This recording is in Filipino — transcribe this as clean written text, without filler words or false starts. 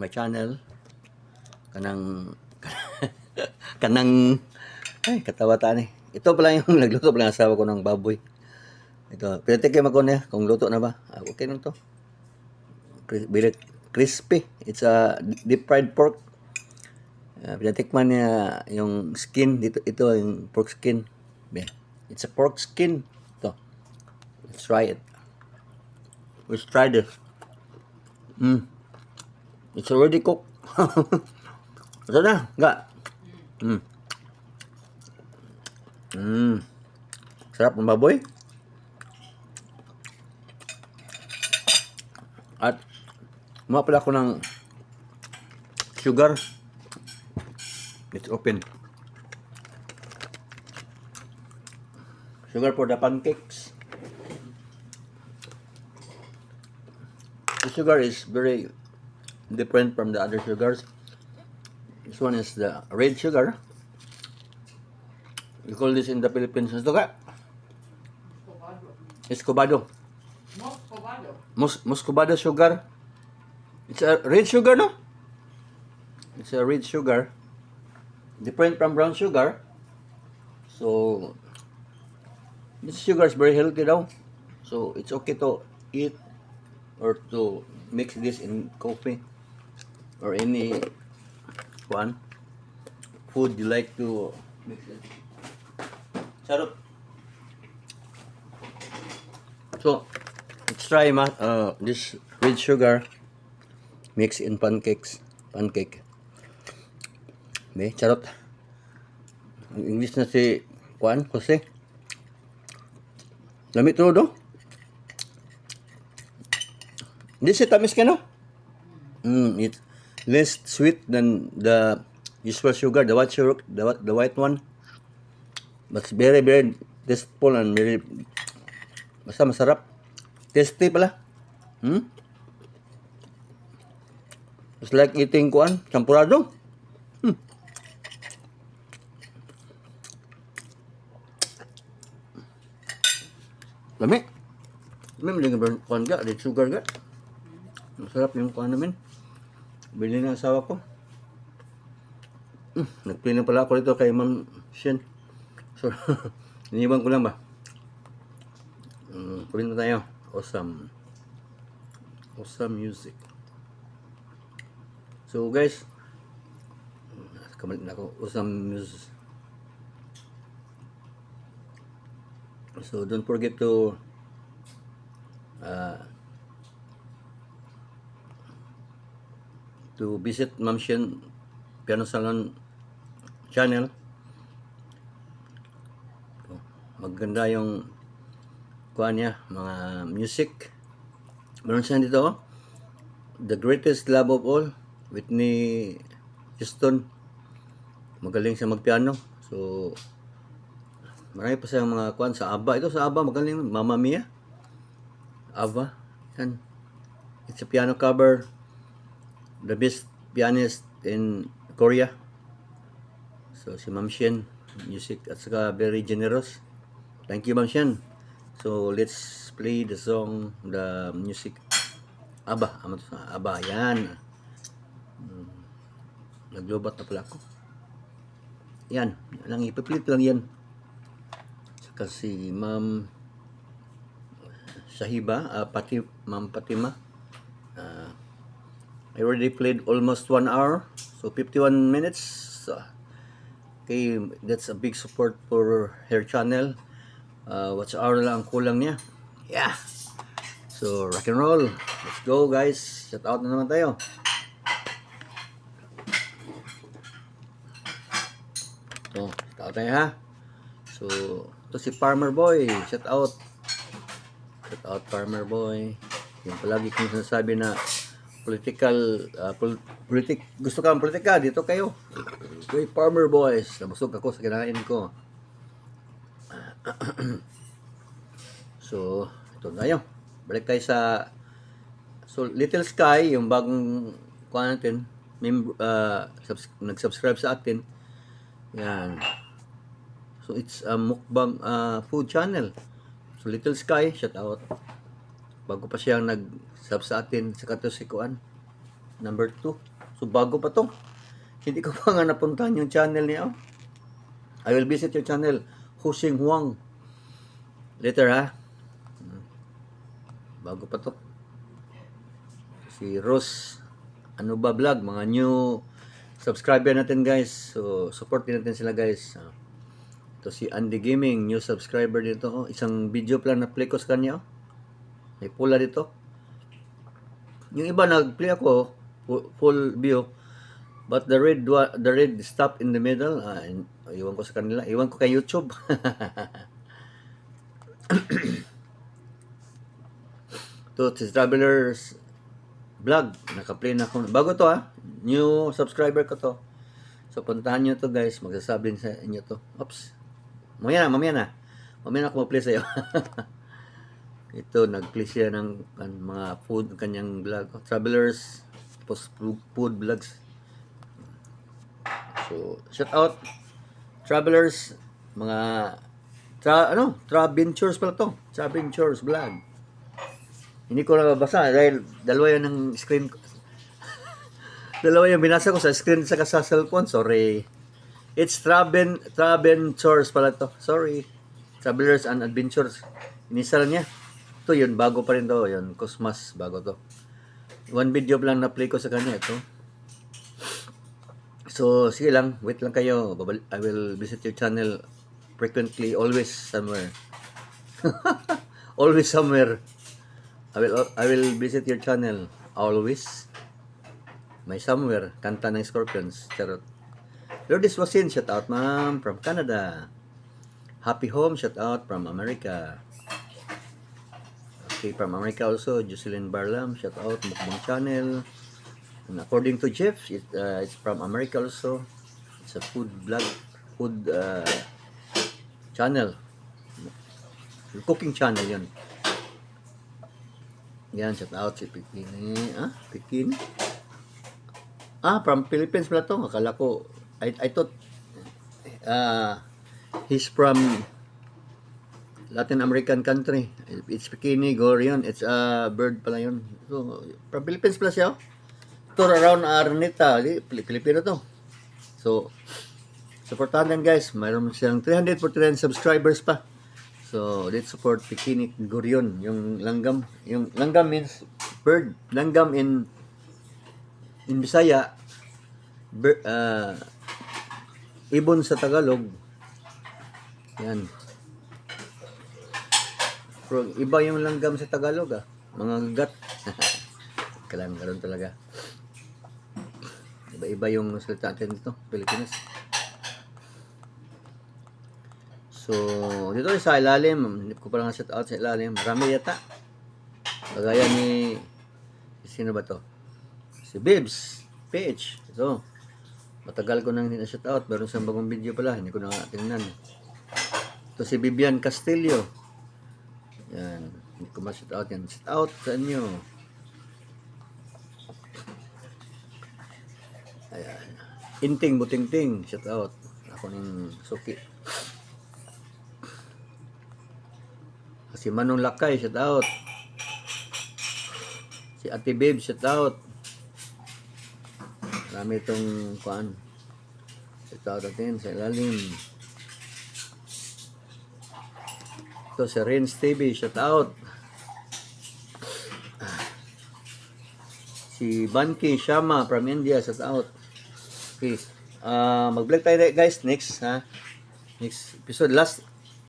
my channel. Kanang kanang ay katawa ta ni. Ito pala yung nagluto pala ng asawa ko ng baboy. Ito, pinatikim ako niya kung luto na ba. Okay lang to. Very crispy. It's a deep fried pork. Pinatikman niya yung skin dito. Ito yung pork skin. It's a pork skin. Ito. Let's try it. Let's try this. It's already cooked. Ito na. Enggak. Sarap ng baboy. At mga pala ako ng sugar. Let's open. Sugar for the pancakes. The sugar is very different from the other sugars. This one is the red sugar. We call this in the Philippines. Ito ka? Escobado. Muscovado sugar. It's a red sugar, no? It's a red sugar. Different from brown sugar. So, this sugar is very healthy daw. So, it's okay to eat or to mix this in coffee or any food you like to mix it. Sarap. So, let's try this red sugar mix in pancake. Charot. Ang English na si Jose. Lamit to do. This is tamis ka no? It's less sweet than the usual sugar, the white sugar, the white one. But very, very tasteful and very basta masarap. Tasty pala. It's like eating champurado. Lami. Lami yung kuan ga, red sugar ga. Masarap yung kuan namin. Bili ng asawa ko. Nagpili pala ako dito kay Ma'am Shen. So, iniwan ko lang ba? Kunin na tayo. Awesome music. So guys, kamalit na ako. Awesome music. So don't forget to visit Ma'am Shen Piano Salon channel. Maganda yung kuha niya, mga music. Meron siya dito, The Greatest Love of All, Whitney Houston. Magaling siya magpiano. So, marami pa siyang mga kuhan sa ABBA. Ito sa ABBA, magaling. Mamma Mia. ABBA. Yan. It's a piano cover. The best pianist in Korea. So, si Ma'am Shen. Music at saka very generous. Thank you, Ma'am Shen. So, let's play the song, the music. ABBA. ABBA. Yan. Naglobat na pala ako. Yan. Lang ipiplit lang yan. Saka si Ma'am Shahiba, Ma'am Fatima. I already played almost 1 hour. So, 51 minutes. Okay, that's a big support for her channel. Watch hour lang ang kulang niya. Yeah. So, rock and roll. Let's go, guys. Shout out na naman tayo. So, shout out tayo ha. So, ito si Farmer Boy. Shout out. Shout out Farmer Boy. Yung palagi kong sinasabi na gusto ka ang politika, dito kayo. Okay, Farmer Boys. Nabusog ako sa kinain ko. So, ito tayo. Balik tayo sa Little Sky, yung bagong kuha natin, nag-subscribe sa atin. Yan. So, it's a mukbang food channel. So, Little Sky, shout out. Bago pa siyang nag-sub sa atin, sa kato si Kuan, number 2. So, bago pa to. Hindi ko pa nga napuntahan yung channel niya. I will visit your channel, Husing Huang. Later, ha? Bago pa to. Si Rose, ano ba vlog? Mga new subscriber natin, guys. So, support din natin sila, guys. Ito si Andy Gaming, new subscriber dito. Oh. Isang video pa lang na-play ko sa kanya. Oh. May pula dito. Yung iba nag-play ako, full view. But the red stop in the middle. Iwan ko sa kanila. Iwan ko kay YouTube. To si Travelers Vlog. Naka-play na ako. Bago to ha. New subscriber ko to. So puntahan nyo to guys. Magsasabihin sa inyo to. Oops. Mamaya na. Mamaya na ako mag-play sa'yo. Ito, nag-play siya ng mga food, kanyang vlog. Travelers, food vlogs. So, shout out. Travelers, mga, Traventures pala to. Traventures vlog. Hindi ko nababasa dahil dalawa yan ng screen ko. Dalawa yung binasa ko sa screen sa cellphone. Sorry. It's Traventures pala to. Sorry. Travelers and Adventures. Inisal niya. Ito yun, bago pa rin to. Yun, Cosmas, bago to. One video lang na-play ko sa kanya. Ito. So, sige lang. Wait lang kayo. I will visit your channel frequently. Always somewhere. Always somewhere. I will visit your channel. Always. May somewhere. Kanta ng Scorpions. Charot. Lourdes Wasin, shout out ma'am from Canada. Happy Home, shout out from America. Okay, from America also, Jocelyn Barlam, shout out, Mukbang Channel. And according to Jeff, it's from America also. It's a food channel. Cooking channel yun. Yan, shout out si Pikini. Pikini? From Philippines pala to. Akala ko, I thought he's from Latin American country. It's Pikini Gorion. It's a bird pala yun. So, from Philippines pala siya. Tour around Araneta. Pilipino to. So, supportahan din guys. Mayroon siyang 349 subscribers pa. So, let's support Pikini Gorion. Yung langgam. Yung langgam means bird. Langgam in Bisaya. Ibon sa Tagalog. Yan. Pero iba yung langgam sa Tagalog Mga gat. Kailangan ganoon talaga. Iba-iba yung salita natin dito, Pilipinas. So, dito sa ilalim, hindi ko pa lang shout out sa ilalim. Marami yata. Kagaya ni sino ba to? Si Bibs Page. Ito. Matagal ko nang hindi na-shout out. Meron siyang bagong video pala. Hindi ko na tingnan. Ito si Vivian Castillo. Yan. Hindi ko ma-shout out yan. Shout out sa inyo. Ayan. Inting Butingting. Shout out. Ako ng suki. Si Manong Lakay. Shout out. Si Ate Babe. Shout out. Marami itong kuan. Shout out natin sa ilalim. Ito si Renz TV, shout out. Si Banki Shama from India, shout out. Okay. Mag-vlog tayo guys next Next episode,